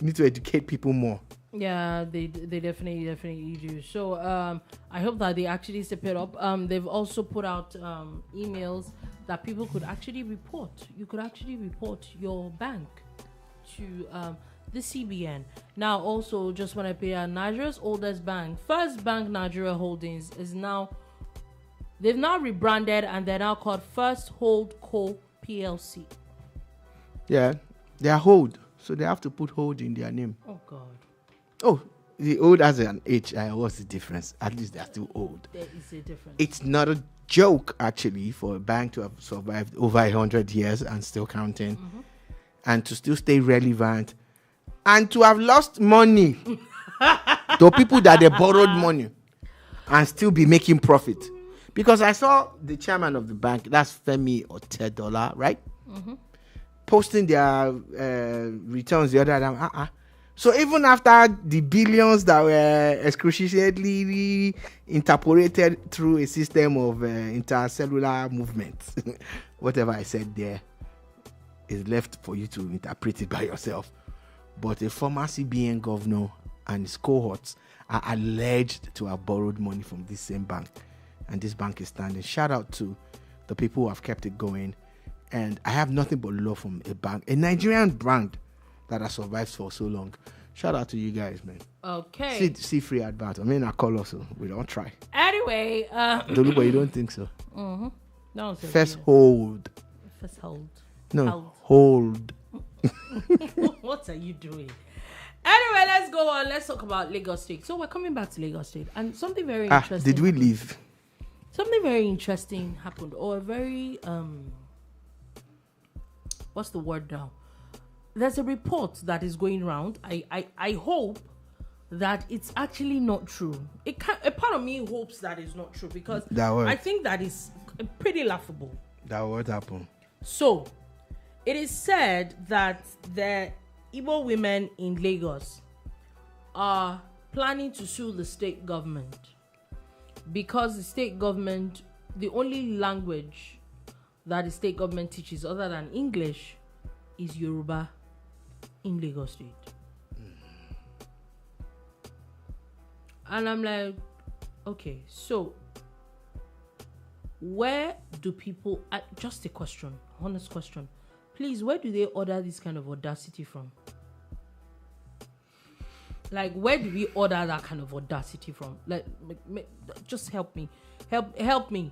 need to educate people more. Yeah, they definitely do. So I hope that they actually step it up. They've also put out emails that people could actually report. You could actually report your bank to the CBN. Now, also, just want to pay Nigeria's oldest bank, First Bank Nigeria Holdings, they've now rebranded and they're now called First HoldCo Plc. Yeah, they are hold, so they have to put hold in their name. Oh God. Oh, the old has an H. What's the difference? At least they're still old. There is a difference. It's not a joke, actually, for a bank to have survived over 100 years and still counting, and to still stay relevant, and to have lost money to people that they borrowed money and still be making profit. Because I saw the chairman of the bank, that's Femi Otedola, right? Posting their returns the other day. So even after the billions that were excruciatingly interpolated through a system of intercellular movements, whatever I said there is left for you to interpret it by yourself. But a former CBN governor and his cohorts are alleged to have borrowed money from this same bank. And this bank is standing. Shout out to the people who have kept it going. And I have nothing but love from a bank, a Nigerian brand that has survived for so long. Shout out to you guys, man. Okay. See free advert. I mean, I call also. We don't try. Anyway. Dolupo, you don't think so? No. First hold. First hold. No, hold. What are you doing? Anyway, let's go on. Let's talk about Lagos State. So we're coming back to Lagos State. And something very interesting. Did we leave? Something very interesting happened. Or a very... what's the word now? There's a report that is going around. I hope that it's actually not true. A part of me hopes that it's not true because I think that is pretty laughable. That would happen. So, it is said that the Igbo women in Lagos are planning to sue the state government because the state government, the only language that the state government teaches other than English is Yoruba in Lagos State. And I'm like, okay, so where do people, just a question, honest question, please, where do they order this kind of audacity from? Like, where do we order that kind of audacity from? Like, just help me. Help me.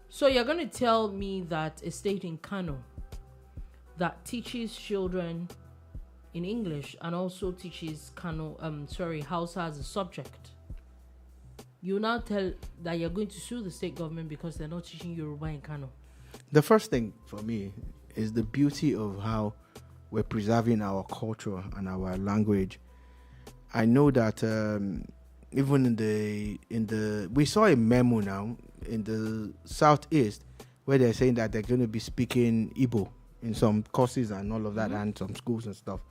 So you're going to tell me that a state in Kano that teaches children in English and also teaches Hausa as a subject, you now tell that you're going to sue the state government because they're not teaching Yoruba in Kano? The first thing for me is the beauty of how we're preserving our culture and our language. I know that even in the we saw a memo now in the southeast where they're saying that they're going to be speaking Igbo in some courses and all of that, and some schools and stuff.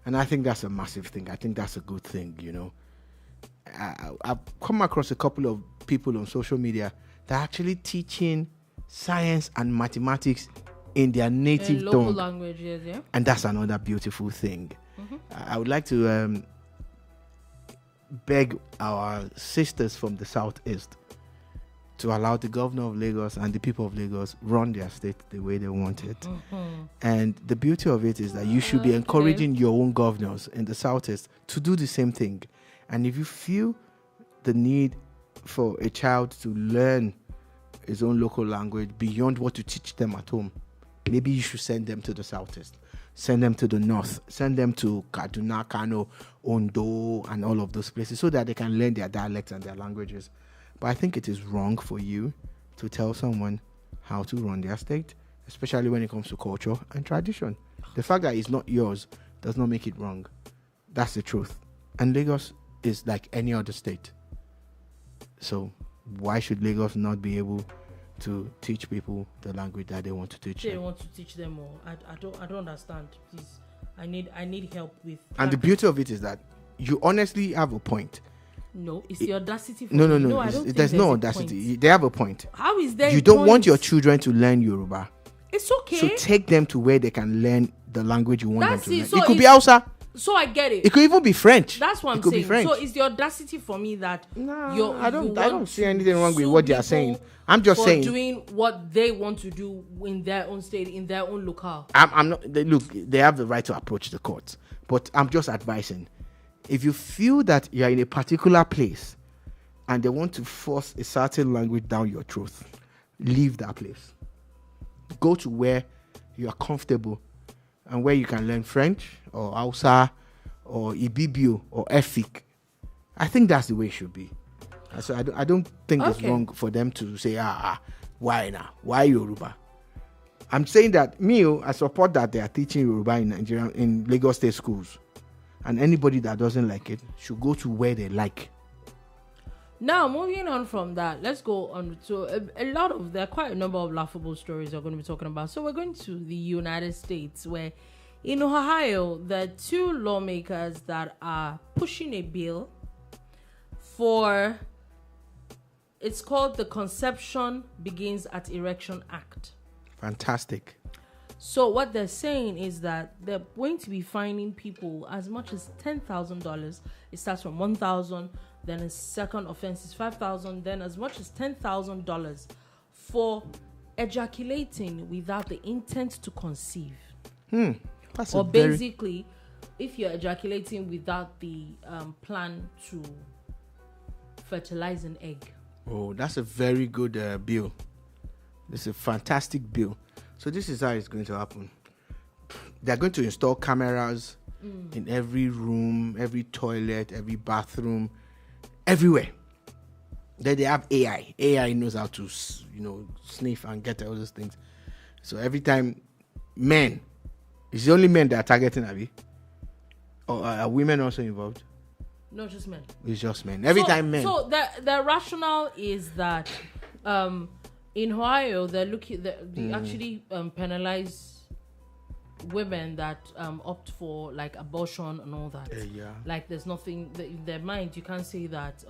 And I think that's a massive thing. I think that's a good thing, you know. I've come across a couple of people on social media that are actually teaching science and mathematics in their native local tongue. languages, yeah. And that's another beautiful thing. I would like to beg our sisters from the southeast to allow the governor of Lagos and the people of Lagos run their state the way they want it. And the beauty of it is that you should be encouraging your own governors in the southeast to do the same thing. And if you feel the need for a child to learn his own local language beyond what you teach them at home, maybe you should send them to the southeast. Send them to the north. Send them to Kaduna, Kano, Ondo, and all of those places so that they can learn their dialects and their languages. But I think it is wrong for you to tell someone how to run their state, especially when it comes to culture and tradition. The fact that it's not yours does not make it wrong. That's the truth. And Lagos is like any other state. So why should Lagos not be able to teach people the language that they want to teach them? They want to teach them more. I don't understand. Please, I need help with. And the beauty of it is that you honestly have a point. No, it's the audacity. No. I don't think there's no audacity. They have a point. How is there? You don't want your children to learn Yoruba. It's okay. So take them to where they can learn the language you want them to learn. So it could be Hausa. So I get it. It could even be French. That's what I'm saying. So it's the audacity for me that I don't see anything wrong with what they are saying. I'm just saying doing what they want to do in their own state, in their own locale. I'm not. They have the right to approach the courts, but I'm just advising. If you feel that you are in a particular place and they want to force a certain language down your throat, leave that place. Go to where you are comfortable and where you can learn French or Hausa or Ibibio or Efik. I think that's the way it should be. So I don't think it's wrong for them to say, why now? Why Yoruba? I'm saying that I support that they are teaching Yoruba in Nigeria, in Lagos State schools. and anybody that doesn't like it should go to where they like. Now, moving on from that, let's go on to there are quite a number of laughable stories we're going to be talking about. So we're going to the United States, where in Ohio, there are 2 lawmakers that are pushing a bill for, it's called the Conception Begins at Erection Act. Fantastic. So what they're saying is that they're going to be fining people as much as $10,000. It starts from $1,000, then a second offense is $5,000, then as much as $10,000 for ejaculating without the intent to conceive. Or basically, if you're ejaculating without the plan to fertilize an egg. Oh, that's a very good bill. It's a fantastic bill. So this is how it's going to happen. They're going to install cameras in every room, every toilet, every bathroom, everywhere. Then they have AI. AI knows how to, sniff and get all those things. So every time men, it's the only men that are targeting Abby. Or are women also involved? No, just men. It's just men. Every time men. So the rationale is that in Ohio, they actually penalize women that opt for like abortion and all that. Like there's nothing in their mind. You can't say that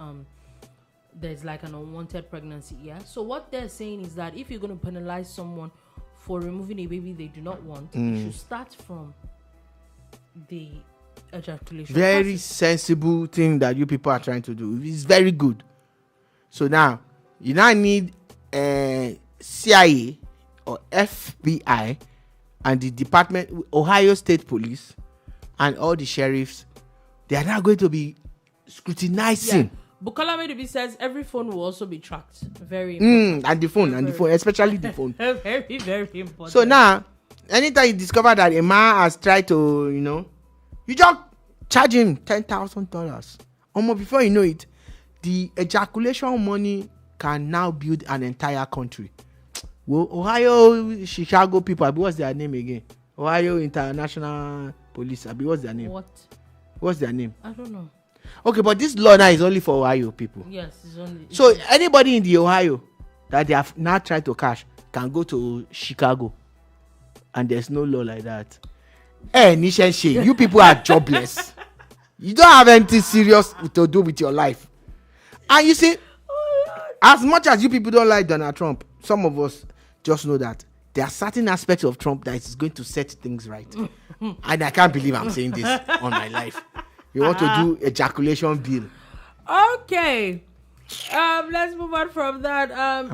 there's like an unwanted pregnancy. So what they're saying is that if you're going to penalize someone for removing a baby they do not want, you should start from the ejaculation. Very sensible thing that you people are trying to do. It's very good. So now you now need CIA or FBI and the department, Ohio State Police, and all the sheriffs. They are now going to be scrutinizing. Bukola Medubi says every phone will also be tracked. Very important. And the phone, especially the phone. Very, very important. So now, anytime you discover that a man has tried to, you just charge him $10,000. Almost before you know it, the ejaculation money can now build an entire country. Well, Ohio, Chicago people, what's their name again? Ohio International Police, what's their name? What's their name? I don't know. Okay, but this law now is only for Ohio people. Yes, it's only. So anybody in the Ohio that they have now tried to catch can go to Chicago, and there's no law like that. Nisha, you people are jobless. You don't have anything serious to do with your life. And you see, as much as you people don't like Donald Trump, some of us just know that there are certain aspects of Trump that is going to set things right. And I can't believe I'm saying this on my life. You want to do ejaculation bill. Okay. Let's move on from that. A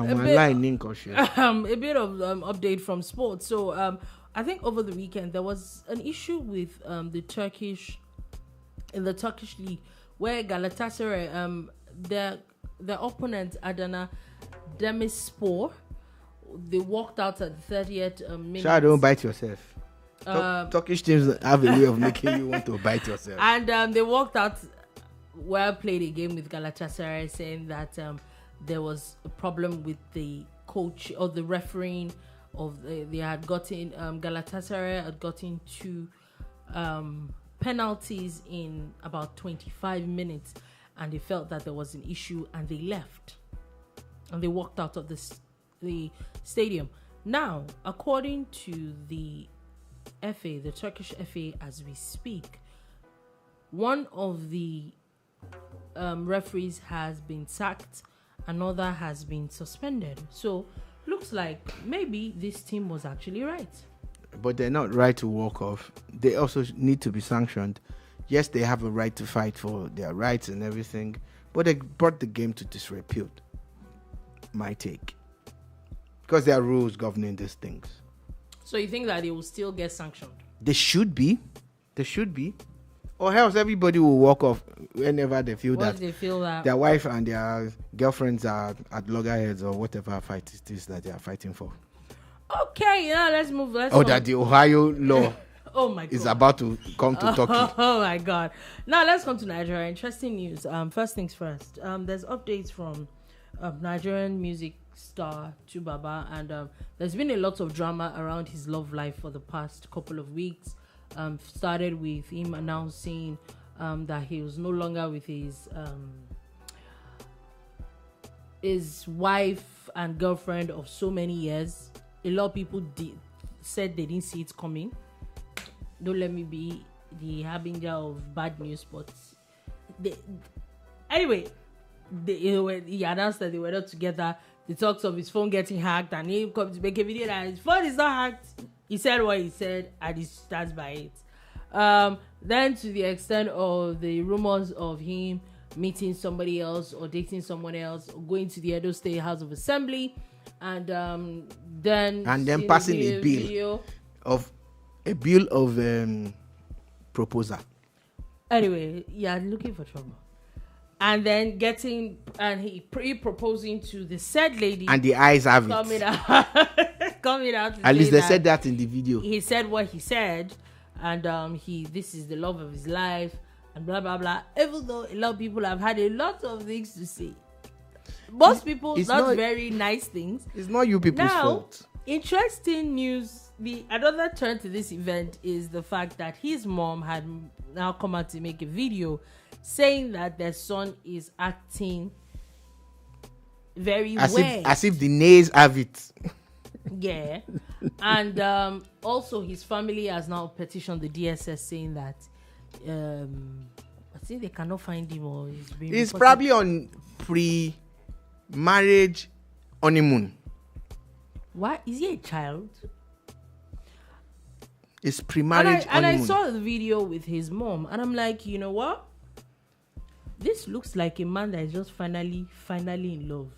bit of update from sports. So I think over the weekend there was an issue with the Turkish league where Galatasaray, their opponent Adana Demirspor, they walked out at the 30th minute. Sure, don't bite yourself. Turkish teams have a way of making you want to bite yourself. And they walked out while played a game with Galatasaray, saying that there was a problem with the coach or the refereeing of they had gotten Galatasaray had gotten 2 penalties in about 25 minutes, and they felt that there was an issue and they left and they walked out of the stadium. Now, according to the FA, the Turkish FA, as we speak, one of the referees has been sacked, another has been suspended. So looks like maybe this team was actually right. But they're not right to walk off. They also need to be sanctioned. Yes, they have a right to fight for their rights and everything, but they brought the game to disrepute. My take. Because there are rules governing these things. So you think that they will still get sanctioned? They should be. Or else everybody will walk off whenever they feel that their wife and their girlfriends are at loggerheads or whatever fight it is that they are fighting for. Okay, let's move. That the Ohio law oh my God. is about to come to Turkey. Oh my God. Now let's come to Nigeria. Interesting news. First things first. There's updates from Nigerian music star Tubaba, and there's been a lot of drama around his love life for the past couple of weeks. started with him announcing that he was no longer with his wife and girlfriend of so many years. A lot of people said they didn't see it coming. Don't let me be the harbinger of bad news, but he announced that they were not together. The talks of his phone getting hacked, and he come to make a video that his phone is not hacked. He said what he said, and he stands by it. Then to the extent of the rumors of him meeting somebody else or dating someone else, or going to the Edo State House of Assembly, and then passing a bill of proposal. Anyway, looking for trouble. And then he proposing to the said lady, and the eyes have coming out. At least they said that in the video. He said what he said, and this is the love of his life, and blah blah blah. Even though a lot of people have had a lot of things to say, most people not very nice things. It's not you people's fault. Interesting news. Another turn to this event is the fact that his mom had now come out to make a video saying that their son is acting very weird. As if the nays have it. Yeah. And also his family has now petitioned the DSS saying that I think they cannot find him, or he's probably on pre-marriage honeymoon. Why? Is he a child? It's pre-marriage honeymoon. And I saw the video with his mom, and I'm like, you know what? This looks like a man that is just finally in love.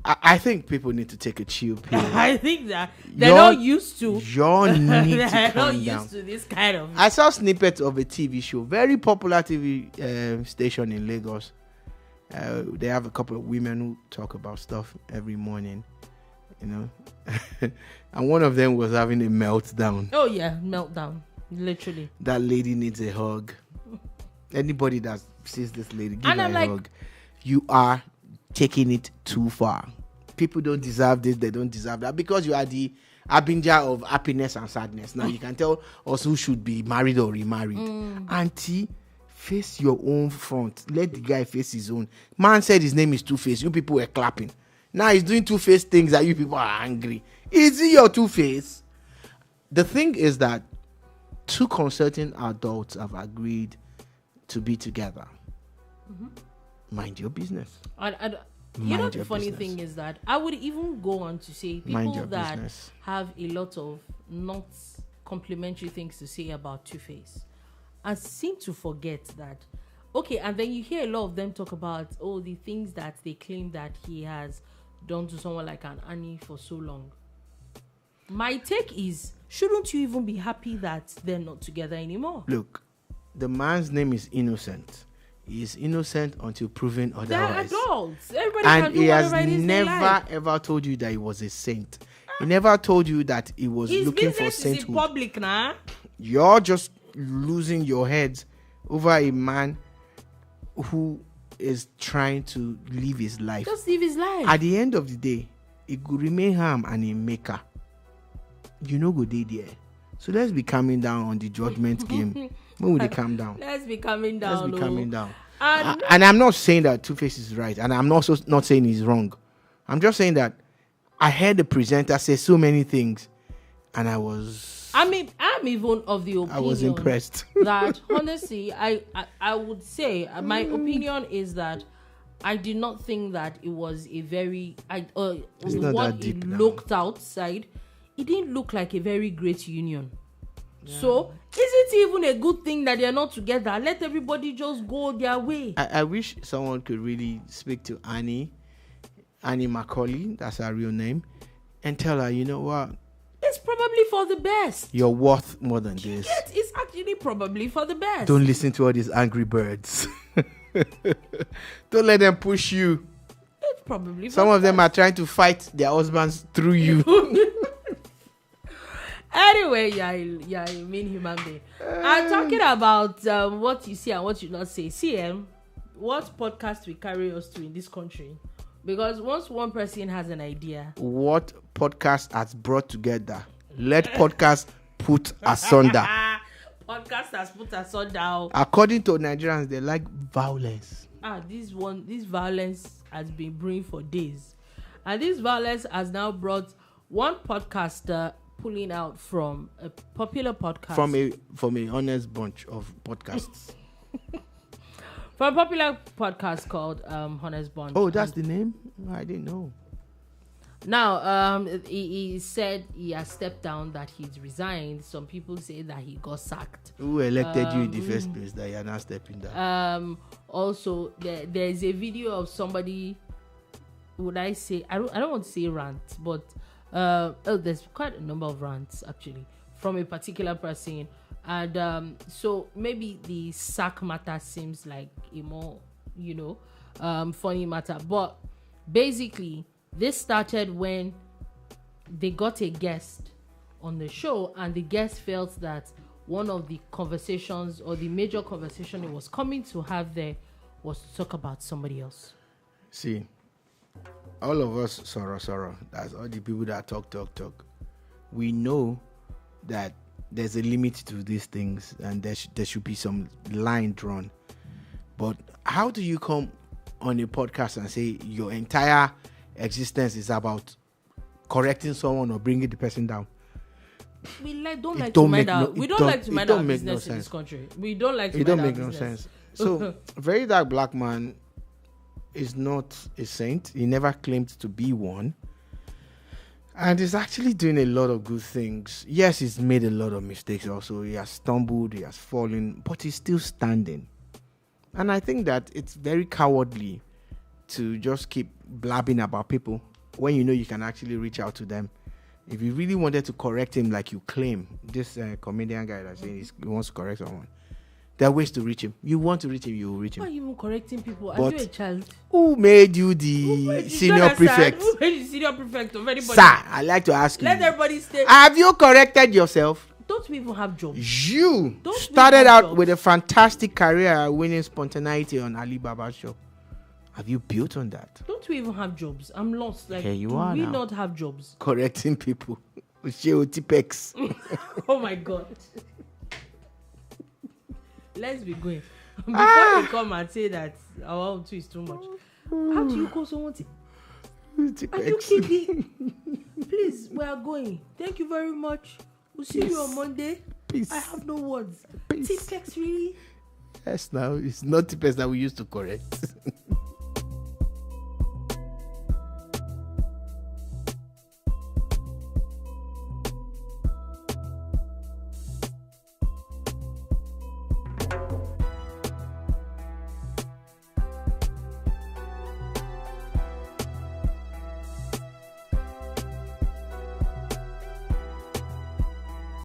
I think people need to take a chill pill. I think that they're not used to. They're not used to this kind of. I saw snippets of a TV show, very popular TV station in Lagos. They have a couple of women who talk about stuff every morning, you know. And one of them was having a meltdown. Oh yeah, meltdown, literally. That lady needs a hug. Anybody that sees this lady, give her a hug. You are taking it too far. People don't deserve this, they don't deserve that, because you are the harbinger of happiness and sadness. Now you can tell us who should be married or remarried. Auntie, face your own front. Let the guy face his own. Man said his name is Two-Face. You people were clapping. Now he's doing Two-Face things that you people are angry. Is he your Two-Face? The thing is that two consenting adults have agreed to be together. Mind your business. You know, the funny thing is that I would even go on to say people that have a lot of not complimentary things to say about Two-Face and seem to forget that. Okay, and then you hear a lot of them talk about the things that they claim that he has done to someone like an Annie for so long. My take is, shouldn't you even be happy that they're not together anymore? Look, the man's name is innocent. He is innocent until proven otherwise. They're adults. Everybody and can do he has whatever it is they like. ever told you that he was a saint. He never told you that he was looking for sainthood. His business is in public now. You're just losing your heads over a man who is trying to live his life. Just live his life. At the end of the day, it could remain harm and a maker. You know, go there. So let's be calming down on the judgment game. When will they calm down? Let's be calming down. Let's be calming down. And I'm not saying that Two-Face is right, and I'm also not saying he's wrong. I'm just saying that I heard the presenter say so many things, and I'm even of the opinion. I was impressed. That honestly, I would say my opinion is that I did not think that it was a very what it looked outside. It didn't look like a very great union. Yeah. So, is it even a good thing that they're not together? Let everybody just go their way. I wish someone could really speak to Annie Macaulay, that's her real name, and tell her, you know what? It's probably for the best. You're worth more than this. It's actually probably for the best. Don't listen to all these angry birds. Don't let them push you. It's probably for some of them are trying to fight their husbands through you. Anyway, yeah, you mean human being. I'm talking about what you see and what you not say. CM, what podcast will carry us to in this country? Because once one person has an idea, what podcast has brought together, let podcast put asunder. podcast has put us on down. According to Nigerians, they like violence. This violence has been brewing for days, and this violence has now brought one podcaster pulling out from a popular podcast from a honest bunch of podcasts. From a popular podcast called Honest Bunch. Oh, that's the name? I didn't know. Now, he said he has stepped down, that he's resigned. Some people say that he got sacked. Who elected you in the first place that you are now stepping down? Also, there is a video of somebody. Would I say? I don't want to say rant, but there's quite a number of rants actually from a particular person, and so maybe the sack matter seems like a more funny matter, but basically this started when they got a guest on the show, and the guest felt that one of the conversations, or the major conversation it was coming to have there, was to talk about somebody else. See, all of us, sorrow. That's all the people that talk. We know that there's a limit to these things, and there should be some line drawn. But how do you come on a podcast and say your entire existence is about correcting someone or bringing the person down? We don't like to mind our business in this country. We don't like to mind our business. It don't make no sense. So, Very Dark Black Man is not a saint. He never claimed to be one. And he's actually doing a lot of good things. Yes, he's made a lot of mistakes also. He has stumbled, he has fallen, but he's still standing. And I think that it's very cowardly to just keep blabbing about people when you know you can actually reach out to them. If you really wanted to correct him like you claim, this comedian guy that's saying he wants to correct someone, there are ways to reach him. You want to reach him, you will reach him. Why are you even correcting people? Are you a child? Who made you the senior prefect? Who made you the senior prefect of anybody? Sir, I'd like to ask you. Let everybody stay. Have you corrected yourself? Don't we even have jobs? You started out with a fantastic career winning spontaneity on Alibaba show. Have you built on that? Don't we even have jobs? I'm lost. Like, do we not have jobs? Correcting people. Tipex. Oh my God. Let's be going. Before you come and say that our own too is too much. How do you call someone? Are you kidding? Please, we are going. Thank you very much. We'll see you on Monday. Peace. I have no words. Peace. Tipex, really? Yes, now it's not Tipex that we used to correct.